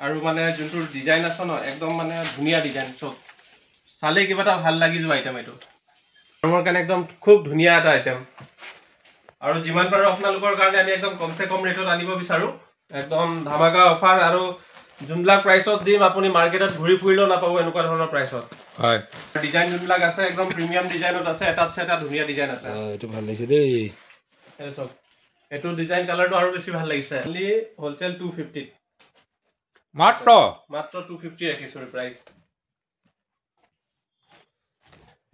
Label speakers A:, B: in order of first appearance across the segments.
A: আৰু মানে যোনটো ডিজাইন আছে ন একদম মানে ধুনীয়া ডিজাইন চব চালে কিবা এটা ভাল লাগি যোৱা আইটেম এইটো গৰমৰ কাৰণে একদম খুব ধুনীয়া এটা আইটেম আৰু যিমান পাৰো আপোনালোকৰ কাৰণে আমি একদম কমসে কম ৰেটত আনিব বিচাৰো একদম ধামাকা অফাৰ আৰু যোনবিলাক প্ৰাইসত দিম আপুনি মাৰ্কেটত ঘুৰি ফুৰিলেও নাপাব এনেকুৱা ধৰণৰ প্ৰাইসত হয় ডিজাইন যোনবিলাক আছে একদম প্ৰিমিয়াম ডিজাইনত আছে এটাত এটা ধুনীয়া ডিজাইন আছে
B: এইটো ভাল লাগিছে দেই
A: এই সব এটো ডিজাইন কালাৰটো আৰু বেছি ভাল লাগিছে অনলি হোলসেল 250
B: মাত্ৰ
A: 250 ৰাখিছো প্ৰাইস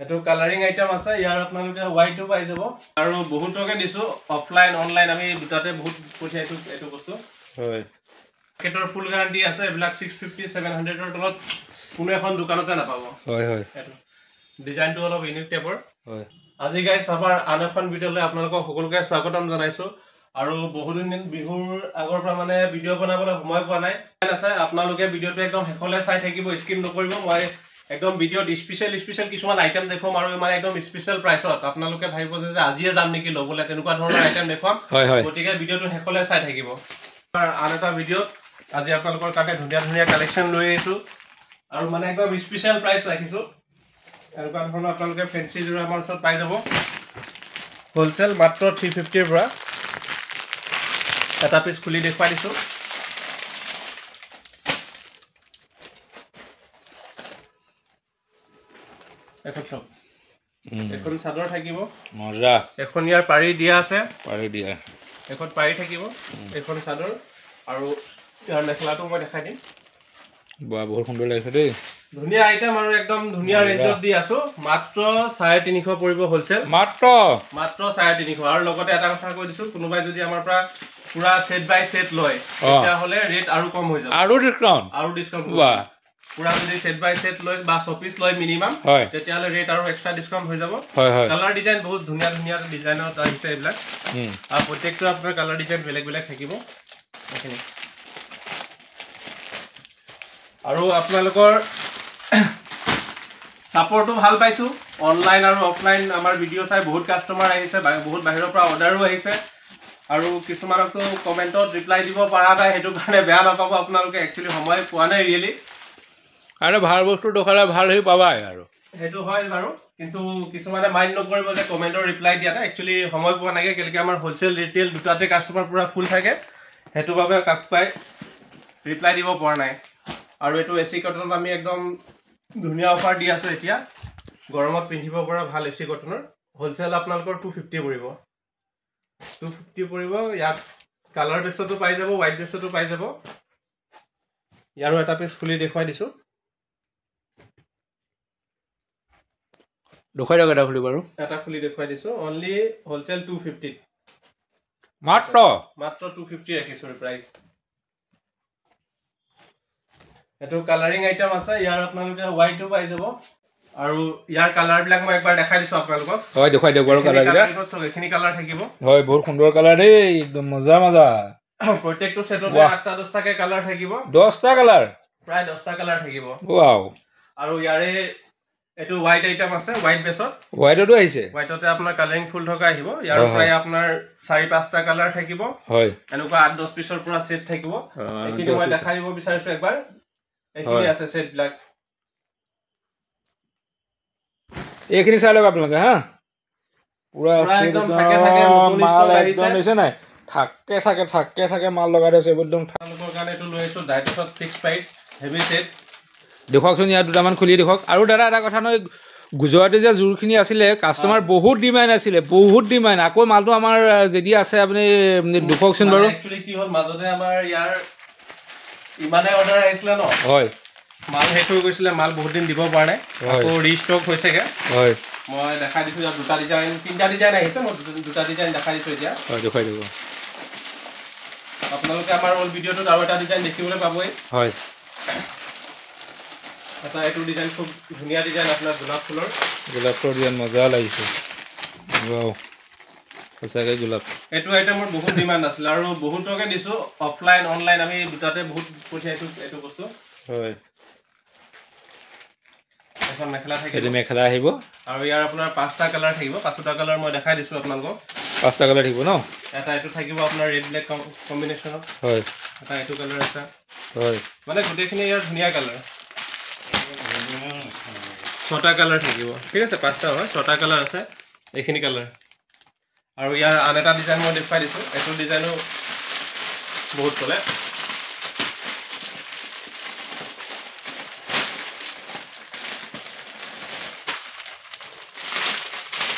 A: এটো কালাৰিং আইটেম আছে ইয়াৰ আপোনালোকে হোৱাইটও পাই যাব আৰু বহুতকে দিছো অফলাইন অনলাইন আমি দুটাতে বহুত পঠিয়াইছো এটো বস্তু হয় কেটৰ ফুল গ্যাৰান্টি আছে এবিলাক 650 700 ৰ তলত কোনো এখন দোকানতে নাপাব হয় হয় এটো ডিজাইনটো অলপ ইউনিক টাইপৰ হয় আজি গাইস আমাৰ আন এখন ভিডিঅলৈ আপোনালোকক সকলোকে স্বাগতম জনাইছো আৰু বহুদিন বিহুৰ আগৰ পৰা মানে ভিডিঅ বনাবলৈ সময় পোৱা নাই আছে আপোনালোকে ভিডিঅটো একদম হেকলে চাই থাকিব স্কিপ নকৰিব মই একদম ভিডিঅ স্পেশাল কিছুমান আইটেম দেখম আৰু মানে একদম স্পেশাল প্ৰাইসত আপোনালোকে ভাবিব যে আজিয়ে যাম নেকি লবলে তেনেকুৱা ধৰণৰ আইটেম দেখম গটিকে ভিডিঅটো হেকলে চাই থাকিব আন এটা ভিডিঅ আজি আপোনালোকৰ কাৰণে ধুনীয়া কালেকচন লৈ আইছো আৰু মানে একদম স্পেশাল প্ৰাইস ৰাখিছো এনেকুৱা ধৰণৰ আপোনালোকে ফেন্সি জোৰা আমাৰ ওচৰত পাই যাব হোলসেল মাত্ৰ 350 ৰ পৰা এটা পিস খুলি দেখুৱাই দিছো এখন চাদৰ থাকিব মজা এখন ইয়াৰ পাৰি দিয়া আছে এখন পাৰি থাকিব এখন চাদৰ আৰু ইয়াৰ মেখলাটো মই দেখাই দিম
B: বহুত সুন্দৰ লাগিছে দেই
A: ধুনীয়া আইটেম আৰু একদম ধুনীয়া ৰেঞ্জত দি আছো মাত্ৰ 350 পৰিব হোলসেল মাত্ৰ 350 আৰু লগতে এটা কথা কৈ দিছো কোনোবাই যদি আমাৰ পৰা পুৰা সেট বাই সেট লয় তেতিয়া হলে ৰেট আৰু কম হৈ যাব
B: আৰু ডিসকাউন্ট
A: বাহ পুৰা যদি সেট বাই সেট লয় বা 100 পিস লয় মিনিমাম তেতিয়া হলে ৰেট আৰু এক্সট্ৰা ডিসকাউন্ট হৈ যাব কালাৰ ডিজাইন বহুত ধুনীয়া ডিজাইনত আহিছে এইবিলাক আৰু প্ৰত্যেকটো আপোনাৰ কালাৰ ডিজাইন বেলেগ থাকিব এখিনি আৰু আপোনালোকৰ সাপোৰ্টটো ভাল পাইছো অনলাইন আৰু অফলাইন আমাৰ ভিডিও চাই বহুত কাস্টমাৰ আহিছে বহুত বাহিৰৰ পৰা অৰ্ডাৰো আহিছে আৰু কিছুমানকটো কমেন্টত ৰিপ্লাই দিব পাৰা নাই হেতু কাৰণে বেয়া নাপাব আপোনালোকে একচুয়ালি সময় পোৱা নাই ৰিয়েলি
B: আৰু ভাল বস্তু দখলা ভাল হৈ পাবাই আৰু
A: হেতু হয় বাৰু কিন্তু কিছুমানে মাইন্ড নকৰিব যে কমেন্টৰ ৰিপ্লাই দিয়াটা একচুয়ালি সময় পোৱা নাই কেলকে আমাৰ হোলসেল ৰিটেল দুটাতে কাস্টমাৰ পুৰা ফুল থাকে হেতু বাবে কাকপাই ৰিপ্লাই দিব পৰা নাই আৰু এটো এসি কটনত আমি একদম ধুনীয়া অফাৰ দি আছো এতিয়া গৰমত পিন্ধিব পৰা ভাল এসি কটনৰ হোলসেল আপোনালোকৰ 250 পৰিব 250 পৰিব ইয়াত কালাৰ বেছতো পাই যাব হোৱাইট বেছতো পাই যাব ইয়াৰো এটা পিস খুলি দেখুৱাই দিছো
B: এটা খুলি বাৰু
A: এটা খুলি দেখুৱাই দিছো অনলি হোলসেল 250
B: মাত্ৰ
A: 250 ৰাখিছো প্ৰাইস এটো কালাৰিং আইটেম আছে ইয়াৰ আপোনালোকে হোৱাইটও পাই যাব আৰু ইয়াৰ কালাৰ বিলাক মই একবাৰ দেখাই দিছো আপোনালোকক
B: হয় দেখুৱাই দিও গৰ কালাৰ বিলাক
A: এখিনি কালাৰ থাকিব
B: হয় বহুত সুন্দৰ কালাৰ দেই একদম মজা
A: প্ৰত্যেকটো সেটতে 8টা 10টা কে কালাৰ থাকিব
B: 10টা কালাৰ
A: প্ৰায় 10টা কালাৰ থাকিব
B: ওয়াও
A: আৰু ইয়াৰে এটো হোৱাইট আইটেম আছে হোৱাইট বেছত
B: হোৱাইটটো আহিছে
A: হোৱাইটতে আপোনাৰ কালাৰিং ফুল থকা আহিব ইয়াৰ প্ৰায় আপোনাৰ 4-5টা কালাৰ থাকিব
B: হয়
A: এনেকুৱা 8-10 পিছৰ পৰা সেট থাকিব এখিনি মই দেখাই দিব বিচাৰিছো একবাৰ এখিনি আছে সেট ব্ল্যাক
B: এখিনি চাই লওক আপোনালোকে হা পুৰা
A: একদম থাকে নতুন স্টক আহিছে
B: নাই থাকে মাল লগাই দিছে একদম
A: আপোনালোকৰ কাৰণে এটো লৈ আছো ডাইটছত ফিক্স প্ৰাইস হেভি সেট
B: দেখুৱাকচোন ইয়াত দুটামান খুলি দেখুৱাক আৰু দাদা এটা কথা নহয় গুজৰাটী যে জোৰখিনি আছিলে কাস্টমাৰ বহুত ডিমান্ড আছিলে বহুত ডিমান্ড আকৌ মালটো আমাৰ যদি আছে আপুনি দেখুৱাকচোন বাৰু
A: একচুয়ালি কি হল মাজতে আমাৰ ইয়াৰ ইমানে অৰ্ডাৰ আহিছিল ন
B: হয়
A: মাল হেতু গৈছিলে মাল বহুত দিন দিব পৰা নাই আকৌ ৰিস্টক হৈছেগে
B: হয়
A: মই দেখাই দিছো ইয়াত দুটা ডিজাইন তিনটা ডিজাইন আহিছে মই দুটা ডিজাইন দেখাই দিছো এতিয়া
B: হয় দেখাই দিব
A: আপোনালোকে আমাৰ অল ভিডিওটোত আৰু এটা ডিজাইন দেখিবলৈ পাবই
B: হয়
A: এটা এটো ডিজাইন খুব ধুনীয়া ডিজাইন আপোনাৰ গোলাপ ফুলৰ
B: ডিজাইন মজা লাগিছে ওয়াও সঁচাকৈ গোলাপ
A: এটো আইটেমৰ বহুত ডিমান্ড আছিল আৰু বহুতকে দিছো অফলাইন অনলাইন আমি দুটাতে বহুত পঠিয়াইছো এটো বস্তু
B: হয়
A: এখন মেখেলা থাকিব
B: এটো মেখেলা আহিব
A: আৰু ইয়াৰ আপোনাৰ 5টা কালাৰ থাকিব 5টা কালাৰ মই দেখাই দিছো আপোনালোকক
B: 5টা কালাৰ থাকিব ন
A: এটা এটো থাকিব আপোনাৰ ৰেড ব্ল্যাক কম্বিনেশনত
B: হয়
A: এটা এইটো কালাৰ আছে
B: হয়
A: মানে গোটেইখিনি ইয়াৰ ধুনীয়া কালাৰ 6টা কালাৰ থাকিব ঠিক আছে 5টা হয় 6টা কালাৰ আছে এইখিনি কালাৰ আৰু ইয়াৰ আন এটা ডিজাইন মই দেখুৱাই দিছোঁ এইটো ডিজাইনো বহুত চলে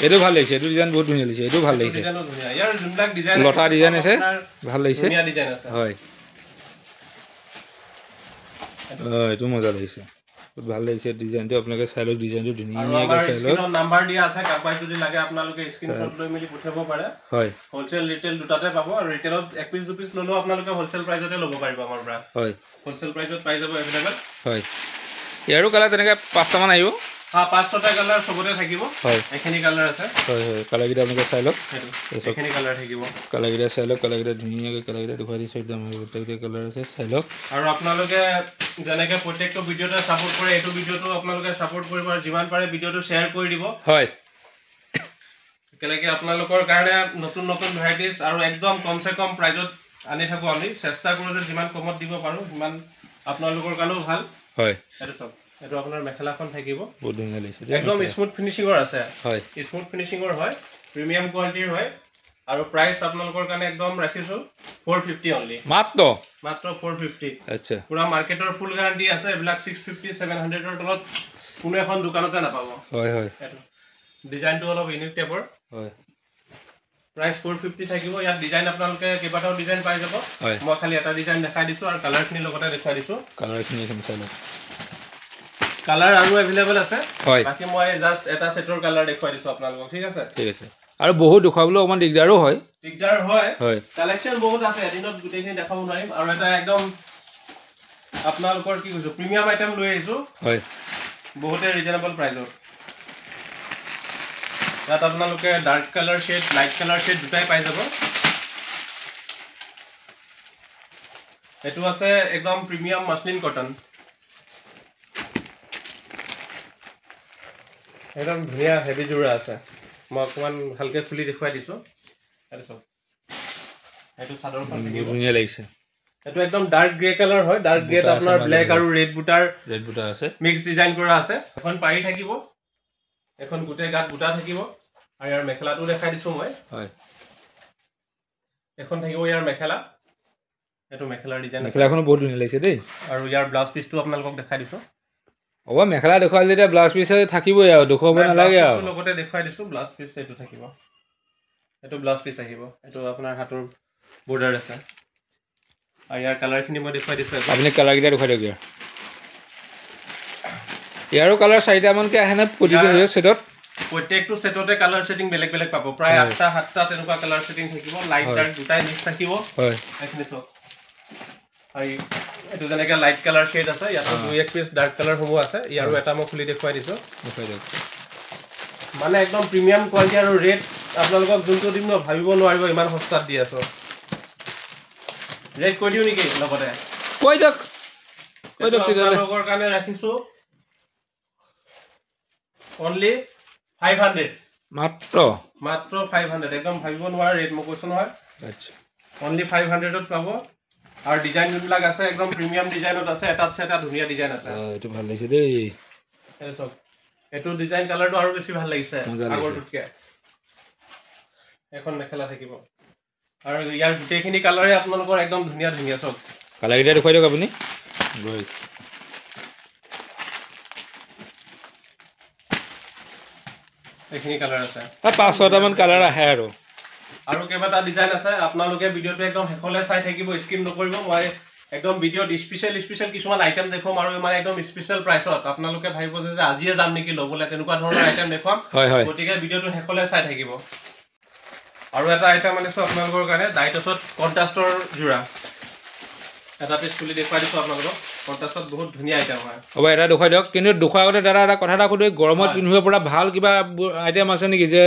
B: এইটো ভাল লাগিছে এইটো ডিজাইন বহুত ধুনীয়া লাগিছে এইটো ভাল লাগিছে
A: ডিজাইনো ধুনীয়া ইয়াৰ যোনবিলাক ডিজাইন
B: লতা ডিজাইন আছে ভাল লাগিছে
A: ধুনীয়া ডিজাইন আছে
B: হয় এইটো মজা লাগিছে বহুত ভাল লাগিছে ডিজাইনটো আপোনালোকে চাই লওক ডিজাইনটো ধুনীয়াকৈ চাই লওক
A: আৰু নাম্বাৰ দিয়া আছে কাৰোবাক যদি লাগে আপোনালোকে স্ক্ৰিনশ্বট লৈ মেলি পঠাব পাৰে হয় হোলসেল ৰিটেল দুটাতে পাব আৰু ৰিটেলত 1 পিস 2 পিস ললেও আপোনালোকে হোলসেল প্ৰাইজতে ল'ব পাৰিব আমাৰ পৰা হয় হোলসেল প্ৰাইজত পাই যাব এভেইলেবল হয়
B: ইয়াৰো কালাৰ তেনেকৈ 5টা মান আহিব
A: হ্যাঁ 5-6টা কালাৰ সবতে থাকিব হয় এখিনি কালাৰ আছে
B: হয় হয় কালাৰগিটা আপোনালোকে চাই লওক
A: এখিনি কালাৰ থাকিব
B: কালাৰগিটা চাই লওক কালাৰগিটা ধুনীয়াকৈ কালাৰগিটা দেখুৱাই দিছোঁ একদম গোটেইকেইটা কালাৰ আছে চাই লওক
A: আৰু আপোনালোকে যেনেকৈ প্ৰত্যেকটো ভিডিঅ'তে ছাপোৰ্ট কৰে এইটো ভিডিঅ'টো আপোনালোকে ছাপোৰ্ট কৰিব আৰু যিমান পাৰে ভিডিঅ'টো শ্বেয়াৰ কৰি দিব
B: হয়
A: কেলেকে আপোনালোকৰ কাৰণে নতুন নতুন ভেৰাইটিজ আৰু একদম কমসে কম প্ৰাইজত আনি থাকো আমি চেষ্টা কৰো যে যিমান কমত দিব পাৰো সিমান আপোনালোকৰ কাৰণেও ভাল হয় এইটো সব এটো আপোনাৰ মেখেলাখন থাকিব
B: বহুত ধুনীয়া লাগিছে
A: একদম স্মুথ ফিনিশিংৰ আছে হয় স্মুথ ফিনিশিংৰ হয় প্ৰিমিয়াম কোৱালিটিৰ হয় আৰু প্ৰাইস আপোনালোকৰ কাৰণে একদম ৰাখিছো 450 অনলি মাত্ৰ 450 আচ্ছা পুৰা মাৰ্কেটৰ ফুল গ্যাৰান্টি আছে এবিলাক 650 700 ৰ তলত কোনো এখন দোকানতে নাপাব হয় হয় ডিজাইনটো অলপ ইউনিক টাইপৰ হয় প্ৰাইস 450 থাকিব ইয়াত ডিজাইন আপোনালোকে কেইবাটাও ডিজাইন পাই যাব মই খালি এটা ডিজাইন দেখাই দিছো আৰু কালাৰখিনি লগতে দেখাই দিছো কালাৰখিনি এখন চাই লওক কালাৰ আৰু এভেইলেবল আছে হয় বাকি মই জাস্ট এটা সেটৰ কালাৰ দেখাই দিছো আপোনালোকক ঠিক আছে আৰু বহুত দেখাবলৈ অকমান দিগদাৰো হয় হয় কালেকচন বহুত আছে এদিনত গোটেইখিনি দেখাব নোৱাৰিম আৰু এটা একদম আপোনালোকৰ কি কৈছো প্ৰিমিয়াম আইটেম লৈ আহিছো হয় বহুতে ৰিজনেবল প্ৰাইজত ইয়াত আপোনালোকে dark colour shade light colour shade দুটাই পাই যাব এটো আছে একদম প্ৰিমিয়াম মাসলিন কটন একদম ধুনীয়া হেভি জোৰা আছে মই অকমান ভালকে খুলি দেখুৱাই দিছো এটো সব এটো চাদৰখন ধুনীয়া লাগিছে এটো একদম ডাৰ্ক গ্ৰে কালাৰ হয় ডাৰ্ক গ্ৰেত আপোনাৰ ব্ল্যাক আৰু ৰেড বুটাৰ আছে মিক্স ডিজাইন কৰা আছে এখন পাৰি থাকিব এখন গুটে গাত বুটা থাকিব আৰু ইয়াৰ মেখেলাটো দেখাই দিছো মই হয় এখন থাকিব ইয়াৰ মেখেলা এটো মেখেলাৰ ডিজাইন মেখেলাখন বহুত ধুনীয়া লাগিছে দেই আৰু ইয়াৰ ব্লাউজ পিসটো আপোনালোকক দেখাই দিছো ওবা মেখেলা দেখাই দিলে ব্লাউজ পিস থাকিবই আৰু দেখুৱাব নালাগে আৰু লগতে দেখাই দিছো ব্লাউজ পিস এটো থাকিব এটো ব্লাউজ পিস আহিব এটো আপোনাৰ হাতৰ বৰ্ডাৰ আছে আৰু ইয়াৰ কালাৰখিনি মই দেখাই দিছো আপুনি কালাৰগিটা দেখাই দিয়ক ইয়াৰো কালাৰ 4টা মানকে আহে না প্ৰতিটো সেটত প্ৰত্যেকটো সেটতে কালাৰ সেটিং বেলেগ বেলেগ পাব প্ৰায় 8টা 7টা তেনেকুৱা কালাৰ সেটিং থাকিব লাইট ডাৰ্ক দুটাই মিক্স থাকিব হয় এখিনি সব আৰু এটো যেনেকৈ লাইট কালাৰ শেড আছে ইয়াতো 2 পিস ডাৰ্ক কালাৰ হ'ব আছে ইয়াৰো এটা মই খুলি দেখুৱাই দিছো মানে একদম প্ৰিমিয়াম কোৱালিটি আৰু ৰেট আপোনালোকক যোনটো দিম ন ভাবিব নোৱাৰিব ইমান সস্তাত দি আছো ৰেট কৈ দিও নেকি লগতে কৈ দিয়ক আপোনালোকৰ কাৰণে ৰাখিছো অনলি 500 মাত্ৰ 500 একদম ভাবিব নোৱাৰা ৰেট মই কৈছো নহয় আচ্ছা অনলি 500 ত পাব আৰু ডিজাইন যোনবিলাক আছে একদম প্ৰিমিয়াম ডিজাইনত আছে এটাত এটা ধুনীয়া ডিজাইন আছে এটো ভাল লাগিছে দেই এই সব এটো ডিজাইন কালাৰটো আৰু বেছি ভাল লাগিছে আগৰটোতকে এখন মেখেলা থাকিব আৰু ইয়াৰ গোটেইখিনি কালাৰে আপোনালোকৰ একদম ধুনীয়া ধুনীয়া সব কালাৰগিটা দেখুৱাই দিয়ক আপুনি গাইস এখিনি কালাৰ আছে 5-6টা মান কালাৰ আহে আৰু কেইবাটা ডিজাইন আছে আপোনালোকে ভিডিঅটো একদম হেকলে চাই থাকিব স্কিপ নকৰিব মই একদম ভিডিঅ স্পেশাল কিছুমান আইটেম দেখুৱাম আৰু মানে একদম স্পেশাল প্ৰাইসত আপোনালোকে ভাবিব যে আজিয়ে যাম নেকি লবলে তেনেকুৱা ধৰণৰ আইটেম দেখুৱাম গতিকে ভিডিঅটো হেকলে চাই থাকিব আৰু এটা আইটেম আনিছো আপোনালোকৰ কাৰণে ডাইটছত কন্ট্ৰাষ্টৰ জোৰা এটা পিস খুলি দেখুৱাই দিছো আপোনালোকক কন্ট্ৰাষ্টত বহুত ধুনীয়া আইটেম হয় হ'ব এটা দেখুৱাই দিয়ক কিন্তু দেখুৱাৰ আগতে দাদা এটা কথা এটা কই গৰমত পিন্ধিব পৰা ভাল কিবা আইটেম আছে নেকি যে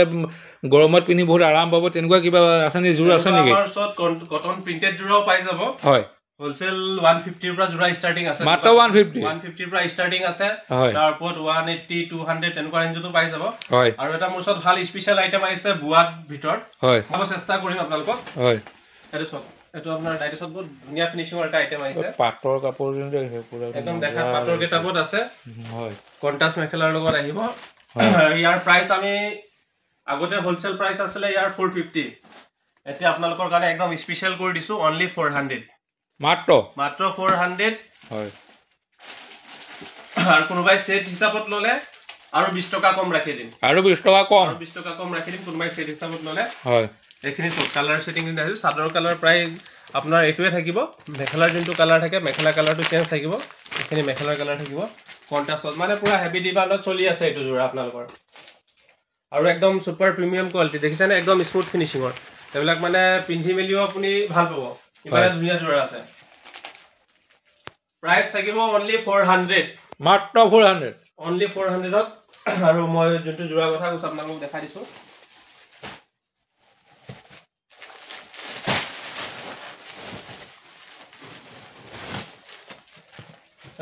A: গৰমত পিন্ধি বহুত আৰাম পাব তেনেকুৱা কিবা আছে নেকি জোৰ আছে নেকি আমাৰ সত কটন প্ৰিন্টেড জোৰাও পাই যাব হয় হোলসেল 150 ৰ পৰা জোৰা ষ্টাৰ্টিং আছে মাত্ৰ 150 ৰ পৰা ষ্টাৰ্টিং আছে তাৰ ওপৰত 180 200 তেনেকুৱা ৰেঞ্জতো পাই যাব হয় আৰু এটা মোৰ সত ভাল স্পেশাল আইটেম আছে বুৱাত ভিতৰ হয় মই চেষ্টা কৰিম আপোনালোকক হয় এটো সব এটো আপোনাৰ ডাইটেছত বহুত ধুনীয়া ফিনিশিংৰ এটা আইটেম আহিছে
B: পাটৰ কাপোৰ যোনটো পুৰা
A: একদম দেখা পাটৰ কেটাবত আছে
B: হয়
A: কন্ট্ৰাষ্ট মেখেলাৰ লগত আহিব ইয়াৰ প্ৰাইস আমি আগতে হোলসেল প্ৰাইস আছিল ইয়াৰ 450 এতিয়া আপোনালোকৰ কাৰণে একদম স্পেশাল কৰি দিছো অনলি 400 মাত্ৰ 400
B: হয়
A: আৰু কোনোবাই সেট হিচাপত ললে আৰু 20 টকা কম ৰাখি দিম
B: আৰু 20 টকা কম
A: ৰাখি দিম কোনোবাই সেট হিচাপত ললে
B: হয়
A: এখিনি সব কালাৰ সেটিং দিন আছে সাদৰ কালাৰ প্ৰায় আপোনাৰ এটোৱে থাকিব মেখেলাৰ যোনটো কালাৰ থাকে মেখেলা কালাৰটো চেঞ্জ থাকিব এখিনি মেখেলাৰ কালাৰ থাকিব কন্ট্ৰাষ্ট মানে পুৰা হেভি ডিমান্ডত চলি আছে এটো জোৰা আপোনালোকৰ আৰু একদম সুপাৰ প্ৰিমিয়াম কোৱালিটি দেখিছেনে একদম স্মুথ ফিনিশিংৰ এবিলাক মানে পিন্ধি মেলিও আপুনি ভাল পাব ইমান ধুনীয়া জোৰা আছে প্ৰাইস থাকিব অনলি 400
B: মাত্ৰ 400
A: অনলি 400 ত আৰু মই যোনটো জোৰা কথা কৈছো আপোনালোকক দেখাই দিছো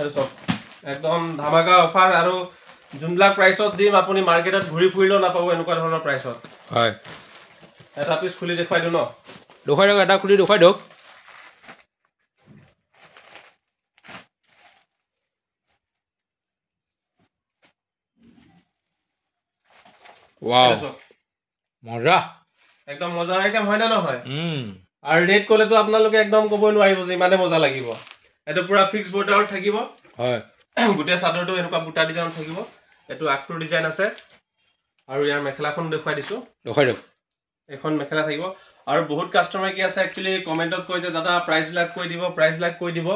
A: আৰু সব একদম ধামাকা অফাৰ আৰু জুমলা প্ৰাইসত দিম আপুনি মাৰ্কেটত ঘুৰি ফুৰিলো নাপাব এনেকুৱা ধৰণৰ প্ৰাইসত
B: হয়
A: এটা পিস খুলি দেখাই দিও ন
B: দেখাই দিও এটা খুলি দেখাই দিও ওয়াও মজা
A: একদম মজা আইটেম হয় না নহয় আৰু ৰেট কলেতো আপোনালোকে একদম কবই নোৱাৰিব যে ইমানে মজা লাগিব এটো পুৰা ফিক্স বৰ্ডাৰত থাকিব
B: হয়
A: গুটে চাদৰটো এনেকুৱা বুটা ডিজাইন থাকিব এটো আকটোৰ ডিজাইন আছে আৰু ইয়াৰ মেখেলাখন দেখাই দিছো
B: দেখাই দিও
A: এখন মেখেলা থাকিব আৰু বহুত কাস্টমাৰ কি আছে একচুয়ালি কমেন্টত কয় যে দাদা প্ৰাইস বিলাক কৈ দিব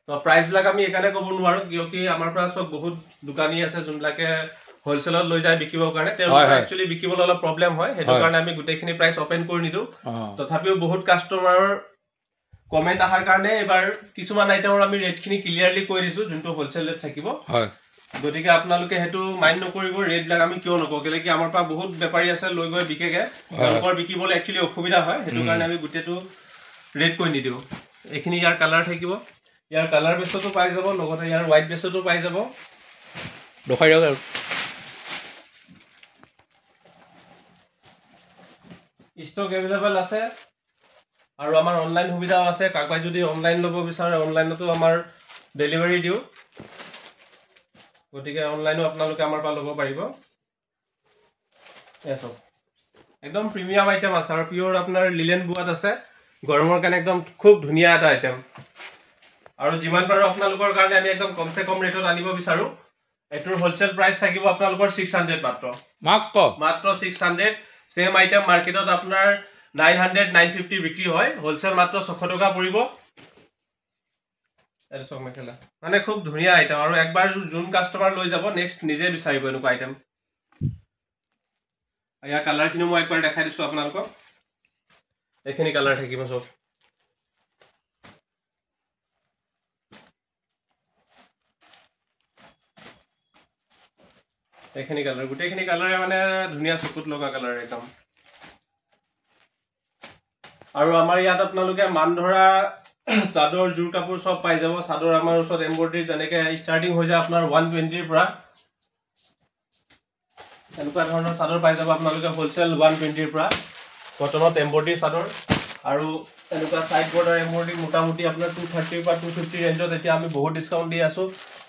A: তো প্ৰাইস বিলাক আমি এখানে কব নোৱাৰো কিয়কি আমাৰ পৰা সব বহুত দোকানী আছে যোনবিলাকে হোলসেলত লৈ যায় বিকিবৰ কাৰণে তেওঁলোকৰ একচুয়ালি বিকিবলৈ অলপ প্ৰবলেম হয় হেতু কাৰণে আমি গুটেখিনি প্ৰাইস ওপেন কৰি নিদু তথাপিও বহুত কাস্টমাৰৰ কমেন্ট আহাৰ কাৰণে এবাৰ কিছুমান আইটেমৰ আমি ৰেটখিনি ক্লিয়াৰলি কৈ দিছো যোনটো হোলসেলত থাকিব
B: হয়
A: গতিকে আপোনালোকে হেতু মাইন্ড নকৰিব ৰেট বিলাক আমি কিয় নকও কেলে কি আমাৰ পৰা বহুত বেপাৰী আছে লৈ গৈ বিকেগে তেওঁলোকৰ বিকিবলৈ একচুয়ালি অসুবিধা হয় হেতু কাৰণে আমি গুটেটো ৰেট কৈ নিদিও এখিনি ইয়াৰ কালাৰ থাকিব ইয়াৰ কালাৰ বেছতো পাই যাব লগতে ইয়াৰ হোৱাইট বেছতো পাই যাব
B: দেখাই দিও
A: স্টক अवेलेबल আছে আৰু আমাৰ অনলাইন সুবিধাও আছে কাকবাই যদি অনলাইন লব বিচাৰে অনলাইনতো আমাৰ ডেলিভাৰি দিও গতিকে অনলাইনও আপোনালোকে আমাৰ পৰা লব পাৰিব এসব একদম প্ৰিমিয়াম আইটেম আছে আৰু পিওৰ আপোনাৰ লিলেন বুৱাত আছে গৰমৰ কাৰণে একদম খুব ধুনীয়া এটা আইটেম আৰু যিমান পাৰো আপোনালোকৰ কাৰণে আমি একদম কমসে কম ৰেটত আনিব বিচাৰো এটোৰ হোলসেল প্ৰাইস থাকিব আপোনালোকৰ 600 মাত্ৰ 600 সেম আইটেম মার্কেটত আপনার 900 950 বিক্রি হয় হোলসেল মাত্র 600 টাকা পড়িব এর সব মেখেলা মানে খুব ধুনিয়া আইটেম আর একবার জুন কাস্টমার লৈ যাব নেক্সট নিজে বিচাৰিব এনেকুৱা আইটেম আয়া কালাৰ কিনো মই একবাৰ দেখাই দিছো আপোনালোকক এখিনি কালাৰ থাকিব সব এখিনি কালাৰ গুটেখিনি কালাৰে মানে ধুনিয়া চকুত লগা কালাৰ একদম আৰু আমাৰ ইয়াত আপোনালোকে মান ধৰা চাদৰ জুৰ কাপোৰ সব পাই যাব চাদৰ আমাৰ ওচৰত এমব্ৰয়ডাৰী জনেকে ষ্টাৰ্টিং হৈ যায় আপোনাৰ 120 ৰ পৰা এনেকুৱা ধৰণৰ চাদৰ পাই যাব আপোনালোকে হোলসেল 120 ৰ পৰা কটনত এমব্ৰয়ডাৰী চাদৰ আৰু এনেকুৱা সাইড বৰ্ডাৰ এমব্ৰয়ডাৰী মোটামুটি আপোনাৰ 230 পৰা 250 ৰেঞ্জত এতিয়া আমি বহুত ডিসকাউন্ট দি আছো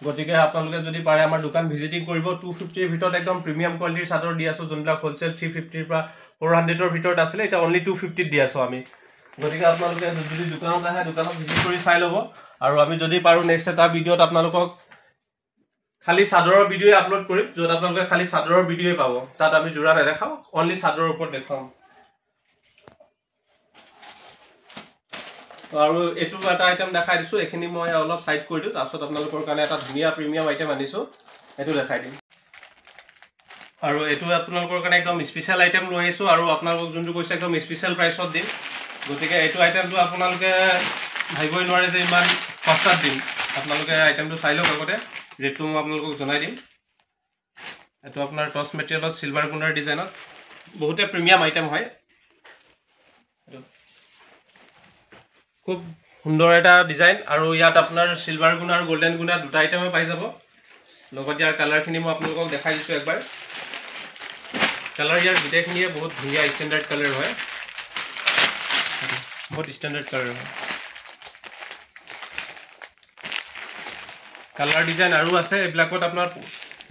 A: গতিকে আপোনালোকে যদি পাৰে আমাৰ দোকান ভিজিটিং কৰিব 250 ৰ ভিতৰত একদম প্ৰিমিয়াম কোৱালিটিৰ চাদৰ দি আছো যোনটা হোলসেল 350 ৰ পৰা 400 ৰ ভিতৰত আছিল এটা অনলি 250 দি আছো আমি গতিকে আপোনালোকে যদি দোকানত আহে দোকানত ভিজিট কৰি চাই লব আৰু আমি যদি পাৰো নেক্সট এটা ভিডিওত আপোনালোকক খালি চাদৰৰ ভিডিও আপলোড কৰিম যত আপোনালোকে খালি চাদৰৰ ভিডিওই পাব তাত আমি জোৰা নেদেখাও অনলি চাদৰৰ ওপৰত দেখাম আৰু এটো এটা আইটেম দেখাই দিছো এখিনি মই অলপ সাইড কৰি দিও তাৰছত আপোনালোকৰ কাৰণে এটা ধুনিয়া প্ৰিমিয়াম আইটেম আনিছো এটো দেখাই দিম আৰু এটো আপোনালোকৰ কাৰণে একদম স্পেশাল আইটেম লৈ আইছো আৰু আপোনালোকক যোনটো কৈছে একদম স্পেশাল প্ৰাইসত দিম গতিকে এটো আইটেমটো আপোনালোকে ভাইবই নোৱাৰে যে ইমান সস্তাত দিম আপোনালোকে আইটেমটো চাই লওক আগতে ৰেটটো মই আপোনালোকক জনাই দিম এটো আপোনাৰ টস মেটেৰিয়েলত সিলভাৰ গুণাৰ ডিজাইনত বহুতে প্ৰিমিয়াম আইটেম হয় খুব সুন্দৰ এটা ডিজাইন আৰু ইয়াত আপোনাৰ সিলভাৰ গুণ আৰু গোল্ডেন গুণ দুটা আইটেমে পাই যাব লগত ইয়াৰ কালাৰখিনি মই আপোনালোকক দেখাই দিছো একবাৰ কালাৰ ইয়াৰ গুটেখিনিয়ে বহুত ধুনীয়া ষ্টেণ্ডাৰ্ড কালাৰ হয় বহুত ষ্টেণ্ডাৰ্ড কালাৰ হয় কালাৰ ডিজাইন আৰু আছে এইবিলাকত আপোনাৰ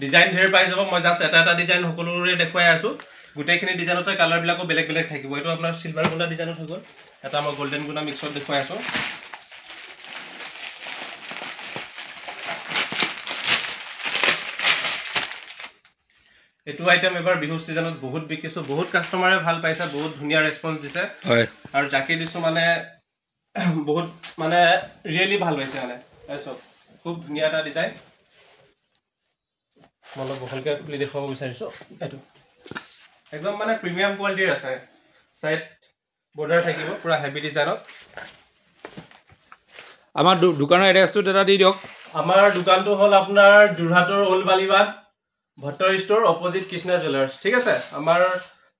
A: ডিজাইন ঢেৰ পাই যাব মই জাষ্ট এটা ডিজাইন সকলোৰে দেখুৱাই আছো গোটেইখিনি ডিজাইনতে কালাৰবিলাকো বেলেগ বেলেগ থাকিব এইটো আপোনাৰ সিলভাৰ গুণা ডিজাইনত হৈ গ'ল এটা মই গোল্ডেন গুণা মিক্সত দেখুৱাই আছো এটো আইটেম এবাৰ বিহু সিজনত বহুত বিকিছো বহুত কাস্টমাৰে ভাল পাইছে বহুত ধুনিয়া ৰেসপন্স দিছে হয় আৰু জাকি দিছো মানে বহুত মানে ৰিয়েলি ভাল হৈছে মানে এইসব খুব ধুনিয়া এটা ডিজাইন মই বহলকে খুলি দেখাব বিচাৰিছো এটো একদম মানে প্ৰিমিয়াম কোৱালিটিৰ আছে সাইড বৰ্ডাৰ থাকিব পুৰা হেভি ডিজাইনত
B: আমাৰ দোকানৰ এড্ৰেছটো দাদা দি দিয়ক
A: আমাৰ দোকানটো হল আপোনাৰ জুৰহাটৰ ওল বালিবাদ ভট্টৰ ষ্ট'ৰ অপোজিট কৃষ্ণা জুৱেলাৰ্ছ ঠিক আছে আমাৰ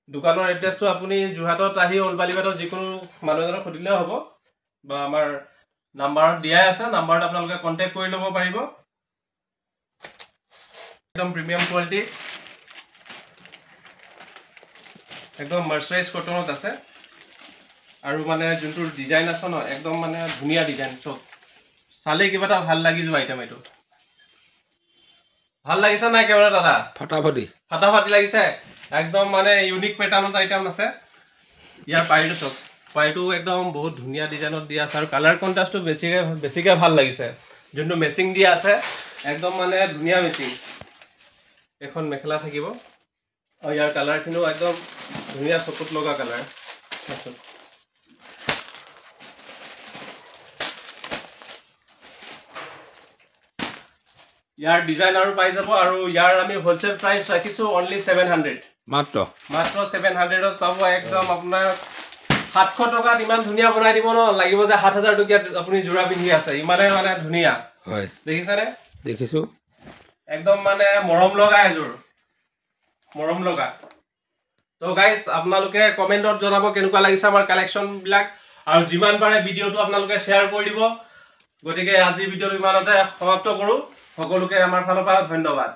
A: দোকানৰ এড্ৰেছটো আপুনি জুৰহাটত আহি ওল বালিবাদত যিকোনো মানুহজনক খুদিলে হ'ব বা আমাৰ নাম্বাৰত দিয়াই আছে নাম্বাৰত আপোনালোকে কন্টাক্ট কৰি ল'ব পাৰিব একদম প্ৰিমিয়াম কোৱালিটি একদম মাৰ্চাৰাইজ কটনত আছে আৰু মানে যোনটো ডিজাইন আছে ন একদম মানে ধুনিয়া ডিজাইন চব চালে কিবা এটা ভাল লাগি যোৱা আইটেম এইটো ভাল লাগিছে না কেমেৰা দাদা ফাটাফাটি লাগিছে একদম মানে ইউনিক প্যাটাৰ্নত আইটেম আছে ইয়াৰ পাইটো চক পাইটো একদম বহুত ধুনিয়া ডিজাইনত দিয়া আছে আৰু কালাৰ কন্ট্ৰাষ্টটো বেছিকে ভাল লাগিছে যোনটো মেচিং দিয়া আছে একদম মানে ধুনিয়া মেচিং এখন মেখেলা থাকিব আৰু ইয়াৰ কালাৰ খিনিও একদম ধুনিয়া চকুত লগা কালাৰ ইয়াৰ ডিজাইন আৰু পাই যাব আৰু ইয়াৰ আমি হোলসেল প্ৰাইস ৰাখিছো অনলি 700
B: মাত্ৰ
A: 700ত পাব একদম আপোনাৰ 700 টকাত ইমান ধুনিয়া বনাই দিব ন লাগিব যে 7000 টকিয়া আপুনি জোৰা পিন্ধি আছে ইমানে মানে ধুনিয়া হয় দেখিছানে
B: দেখিছো
A: একদম মানে মৰম লগা এজোৰ মৰম লগা তো গাইস আপোনালোকে কমেন্টত জনাব কেনেকুৱা লাগিছে আমাৰ কালেকচন বিলাক আৰু যিমান পাৰে ভিডিওটো আপোনালোকে শেয়াৰ কৰি দিব গতিকে আজি ভিডিওটো ইমানতে সমাপ্ত কৰো সকলোকে আমাৰ ফালৰ পৰা ধন্যবাদ